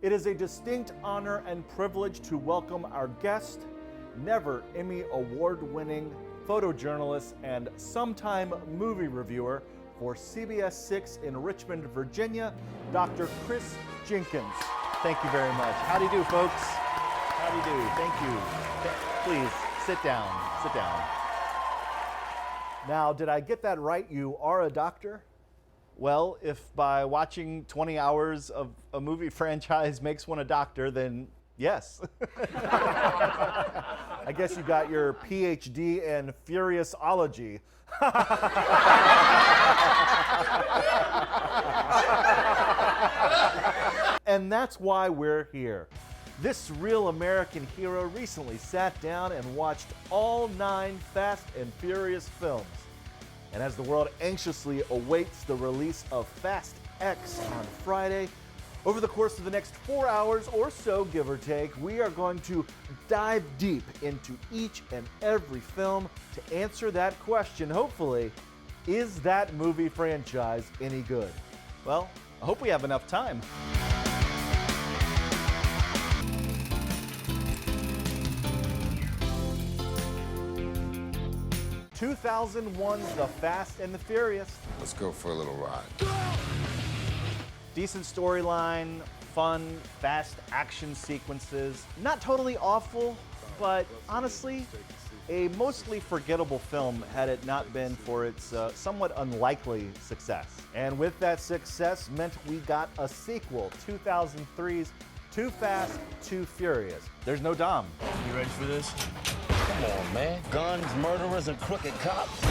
It is a distinct honor and privilege to welcome our guest, never Emmy Award-winning photojournalist and sometime movie reviewer for CBS 6 in Richmond, Virginia, Dr. Chris Jenkins. Thank you very much. How do you do, folks? How do you do? Thank you. Please, sit down. Sit down. Now, did I get that right? You are a doctor? Well, if by watching 20 hours of a movie franchise makes one a doctor, then yes. I guess you got your PhD in Furiousology. And that's why we're here. This real American hero recently sat down and watched all 9 Fast and Furious films. And as the world anxiously awaits the release of Fast X on Friday, over the course of the next 4 hours or so, give or take, we are going to dive deep into each and every film to answer that question, hopefully, is that movie franchise any good? Well, I hope we have enough time. 2001's The Fast and the Furious. Let's go for a little ride. Decent storyline, fun, fast action sequences. Not totally awful, but honestly, a mostly forgettable film had it not been for its somewhat unlikely success. And with that success meant we got a sequel, 2003's Too Fast, Too Furious. There's no Dom. You ready for this? Come on, man. Guns, murderers, and crooked cops.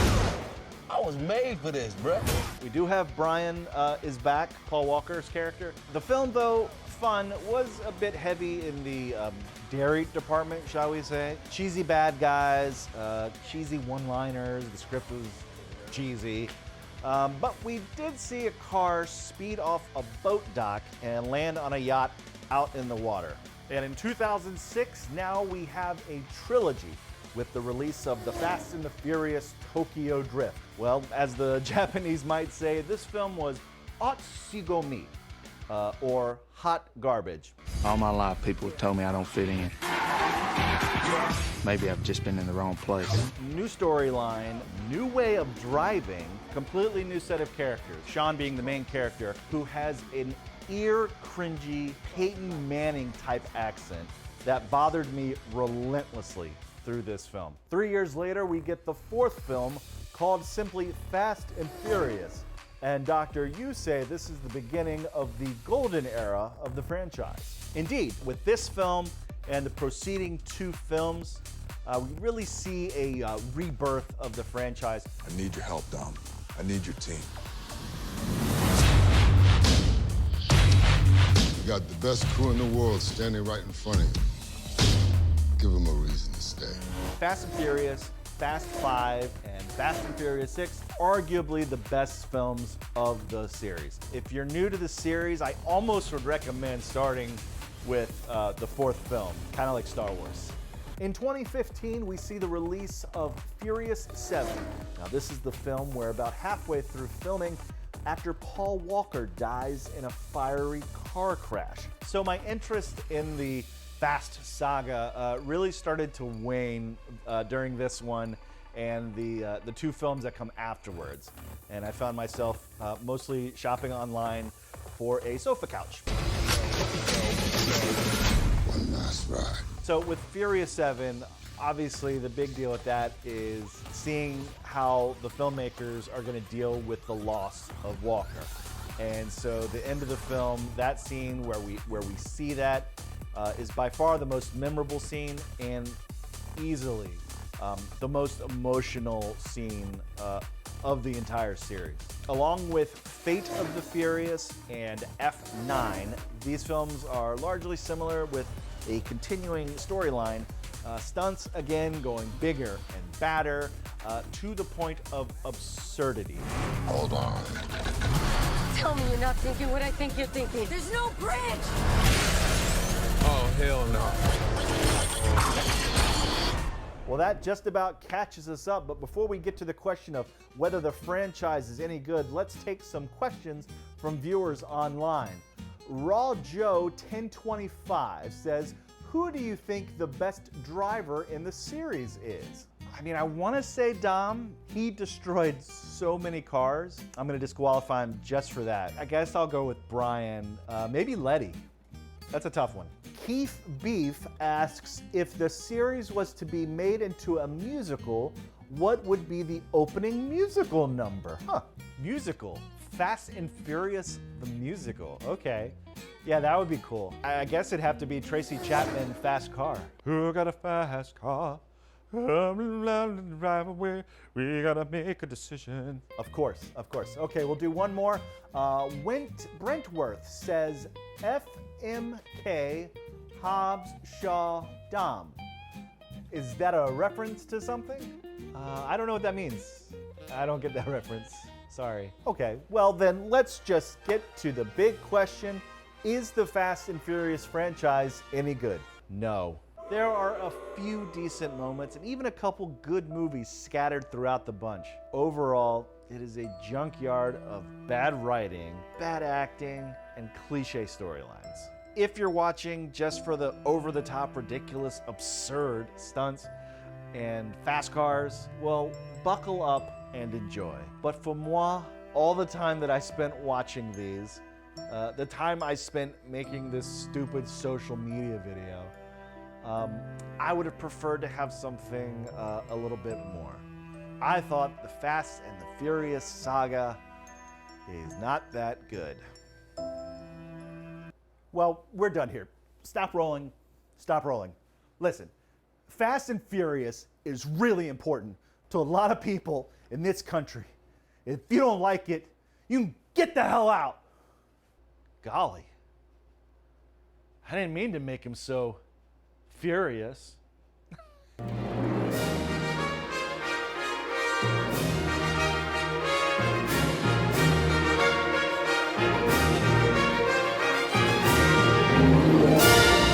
I was made for this, bruh. We do have Brian is back, Paul Walker's character. The film, though fun, was a bit heavy in the dairy department, shall we say. Cheesy bad guys, cheesy one-liners, the script was cheesy. But we did see a car speed off a boat dock and land on a yacht out in the water. And in 2006, now we have a trilogy with the release of The Fast and the Furious Tokyo Drift. Well, as the Japanese might say, this film was otsugomi, or hot garbage. All my life, people have told me I don't fit in. Maybe I've just been in the wrong place. New storyline, new way of driving, completely new set of characters. Sean being the main character, who has an ear-cringy Peyton Manning type accent that bothered me relentlessly through this film. 3 years later, we get the 4th film called simply Fast and Furious. And Doctor, you say this is the beginning of the golden era of the franchise. Indeed, with this film and the preceding 2 films, we really see a rebirth of the franchise. I need your help, Dom. I need your team. You got the best crew in the world standing right in front of you. Give them a reason to stay. Fast and Furious, Fast 5, and Fast and Furious 6, arguably the best films of the series. If you're new to the series, I almost would recommend starting with the 4th film, kind of like Star Wars. In 2015, we see the release of Furious 7. Now, this is the film where about halfway through filming, actor Paul Walker dies in a fiery car crash. So my interest in the Fast saga really started to wane during this one and the 2 films that come afterwards. And I found myself mostly shopping online for a sofa couch. One last ride. So with Furious 7, obviously the big deal with that is seeing how the filmmakers are going to deal with the loss of Walker. And so the end of the film, that scene where we see that is by far the most memorable scene and easily the most emotional scene of the entire series. Along with Fate of the Furious and F9, these films are largely similar with a continuing storyline, stunts again going bigger and badder to the point of absurdity. Hold on. Tell me you're not thinking what I think you're thinking. There's no bridge! Oh, hell no. Well, that just about catches us up, but before we get to the question of whether the franchise is any good, let's take some questions from viewers online. Raw Joe 1025 says, who do you think the best driver in the series is? I mean, I want to say Dom. He destroyed so many cars. I'm going to disqualify him just for that. I guess I'll go with Brian. Maybe Letty. That's a tough one. Keith Beef asks, if the series was to be made into a musical, what would be the opening musical number? Musical. Fast and Furious, the musical. Okay. Yeah, that would be cool. I guess it'd have to be Tracy Chapman, Fast Car. Who got a fast car? Drive away. We gotta make a decision. Of course, of course. Okay, we'll do one more. Brentworth says FMK Hobbs Shaw Dom. Is that a reference to something? I don't know what that means. I don't get that reference. Sorry. Okay, well then let's just get to the big question. Is the Fast and Furious franchise any good? No. There are a few decent moments and even a couple good movies scattered throughout the bunch. Overall, it is a junkyard of bad writing, bad acting, and cliche storylines. If you're watching just for the over-the-top, ridiculous, absurd stunts and fast cars, well, buckle up and enjoy. But for moi, all the time that I spent watching these, the time I spent making this stupid social media video, I would have preferred to have something a little bit more. I thought the Fast and the Furious saga is not that good. Well, we're done here. Stop rolling. Stop rolling. Listen, Fast and Furious is really important to a lot of people in this country. If you don't like it, you can get the hell out. Golly. I didn't mean to make him so furious.